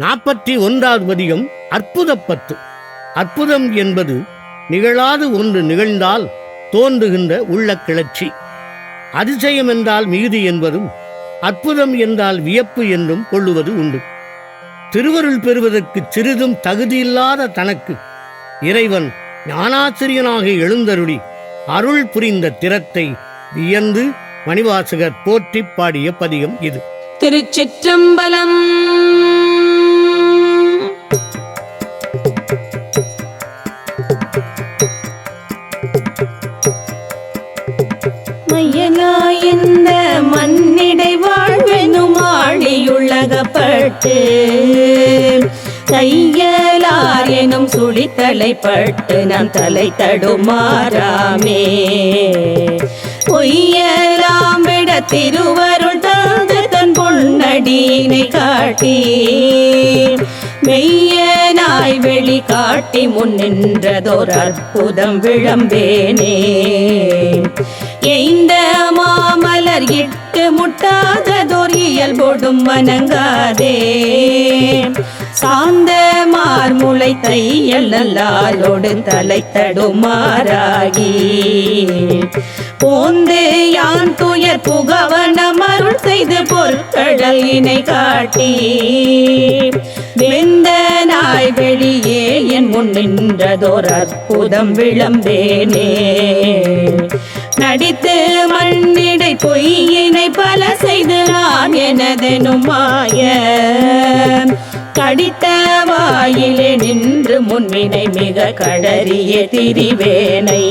41வது பதிகம் அற்புதப்பத்து. அற்புதம் என்பது நிகழாது ஒன்று நிகழ்ந்தால் தோன்றுகின்ற உள்ள கிளர்ச்சி. அதிசயம் என்றால் மிகுதி என்பதும், அற்புதம் என்றால் வியப்பு என்றும் கொள்ளுவது உண்டு. திருவருள் பெறுவதற்கு சிறிதும் தகுதியில்லாத தனக்கு இறைவன் ஞானாசிரியனாக எழுந்தருளி அருள் புரிந்த திறத்தை வியந்து மணிவாசகர் போற்றி பாடிய பதிகம் இது. திருச்சிற்றம்பலம். மையலாயந்த மண்ணிடை வாழ்வெனும் ஆழியுள்ளகப்பட்டு தையலார் எனும் சுழித்தலைப்பட்டு நம் தலை தடுமாறாமே பொய்யலாம் விட திருவருள் தந்து தன் பொன்னடியினை காட்டி மெய்யனாய் வெளி காட்டி முன் நின்றதோர் அற்புதம் விளம்பேனே. எய்ந்த மாமலர் இட்டு முட்டாததோர் இயல்போடும் வணங்காதே சாந்த மார்முளை தையல் நல்லாலோடு தலை தடுமாறாகி போந்து யான் துயர் புகவனம் அருள் செய்து பொற்கடல் இணை காட்டி வெந்த நாய் வெளியே என் முன் நின்றதோர் அற்புதம் விளம்பேனே. நடித்து மண்ணிடை பொய்யினை பல செய்து நான் எனதெனும் மாய கடித்த வாயிலே நின்று முன்வினை மிக கடறிய திரிவேனை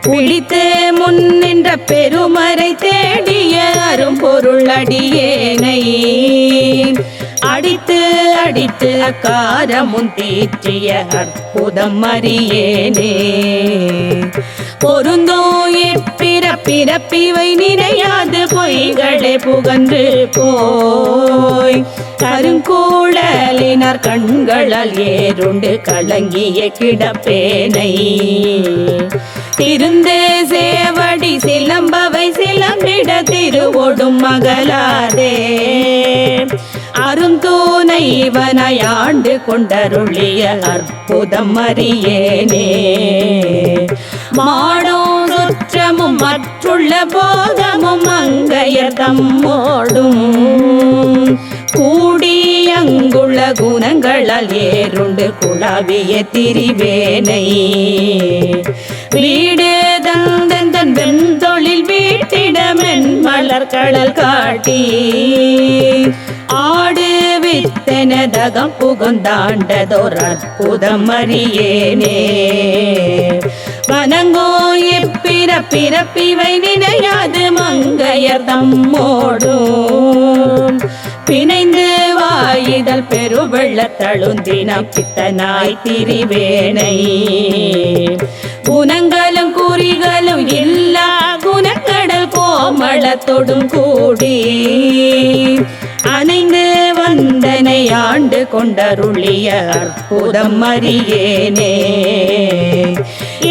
பிடித்து முன் நின்ற பெருமறை தேடிய அரும்பொருள் அடியேனை அடித்து அடித்து அக்காரமுன் தீற்றிய அற்புதம் அறியேனே. பொருந்தோ பிறப்பிவை நினையாது பொய்களே புகன்று போய் கருங்கூழலினார் கண்களால் ஏறுண்டு கலங்கிய கிடப்பேனை திருந்து சேவடி சிலம்பவை சிலம்பிட திருவோடும் மகளாதே அருந்தூனைவனாய் ஆண்டு கொண்டருளிய அற்புதம் அறியேனே. மாடோ சுற்றமும் மற்றுள்ள போதமும் மங்கையர் தம்மோடும் கூடி அங்குள்ள குணங்களால் ஏறுண்டு குழாவிய திரிவேனை வீடு தந்தன் வெண்தொழில் வீட்டிடமென் மலர்கடல் காட்டி ஆடு வித்தனதகம் புகுந்தாண்டதோர் அற்புதம் அறியேனே. வனங்கோ பிறப்பிவை நினையாது மங்கையர் தம்மோடும் பிணைந்து வாயிதழ் பெருவெள்ள தழுந்தினம் பித்தனாய் திரிவேனை குணங்களும் குறிகளும் இல்லா குணக்கடல் கோமளத்தொடும் கூடி அணைந்து வந்தனை ஆண்டு கொண்டருளிய அற்புதம் அறியேனே.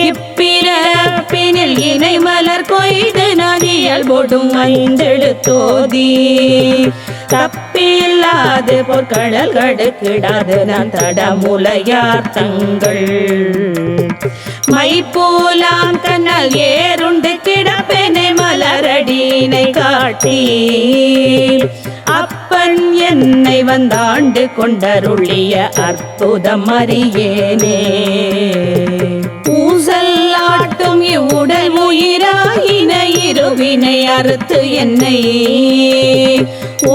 இப்பிறப்பினில் இணை மலர் கொய்து நான் இயல்போடும் ஐந்தெழுத்தோதி தப்பில்லாது பொற்கடல் கடுக்கிடாது நான் தடமுலையார் தங்கள் மைப்பூலாம் கண்ணால் ஏறுண்டு கிடப்பெனை மலரடியினை காட்டி அப்பன் என்னை வந்தாண்டு கொண்டருளிய அற்புதம் அறியேனே. ஊசல்லாட்டும் இவ்வுடல் உயிராயின இருவினை அறுத்து என்னை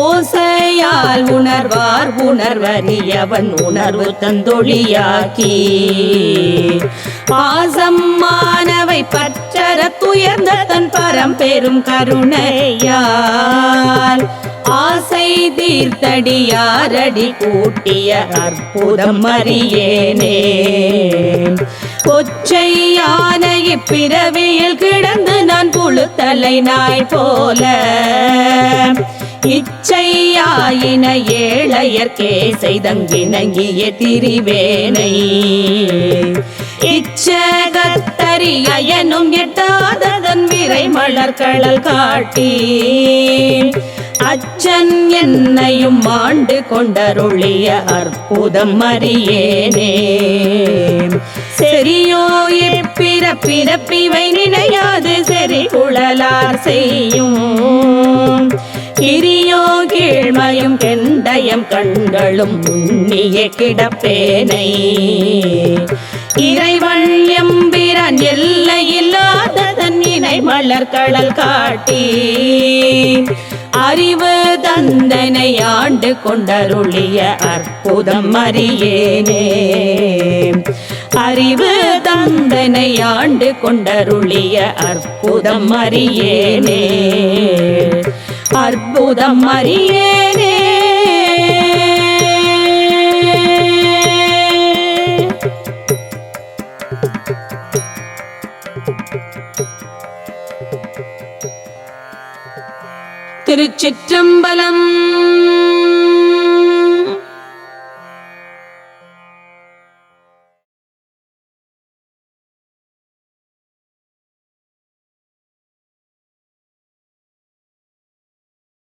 ஓசையால் உணர்வார் உணர்வறியவன் உணர்வு தந்தொழியாக்கி பாசம் மானவை பற்றற துயர்ந்த தன் பரம்பெரும் கருணையால் ஆசை தீர்த்தடியாரடி கூட்டிய அற்புதம் அறியேனே. கொச்சையான இப்பிறவியில் கிடந்து நான் புழுத்தலை நாய் போல இச்சையாயின ஏழையர்க்கே செய்தங்கிணங்கிய திரிவேனை இச்சகத்தரியனும் எட்டாததன் விரை மலர் கடல் காட்டி அச்சன் என்னையும் ஆண்டு கொண்டருளிய அற்புதம் அறியேனே. செரியோ பிறப்பிவை நினையாது செறி குழலார் செய்யும் கிரியோ கீழ்மையும் கெண்டயம் கண்களும் உண்ணிய கிடப்பேனை. இறைவன் எம்பிரான் எல்லையில்லாததன் இணை மலர் கடல் காட்டி அறிவு தந்தனை ஆண்டு கொண்டருளிய அற்புதம் அறியேனே. அறிவு தந்தனை ஆண்டு கொண்டருளிய அற்புதம் அறியேனே. அற்புதம் அறியேனே. திருச்சிற்றம்பலம்.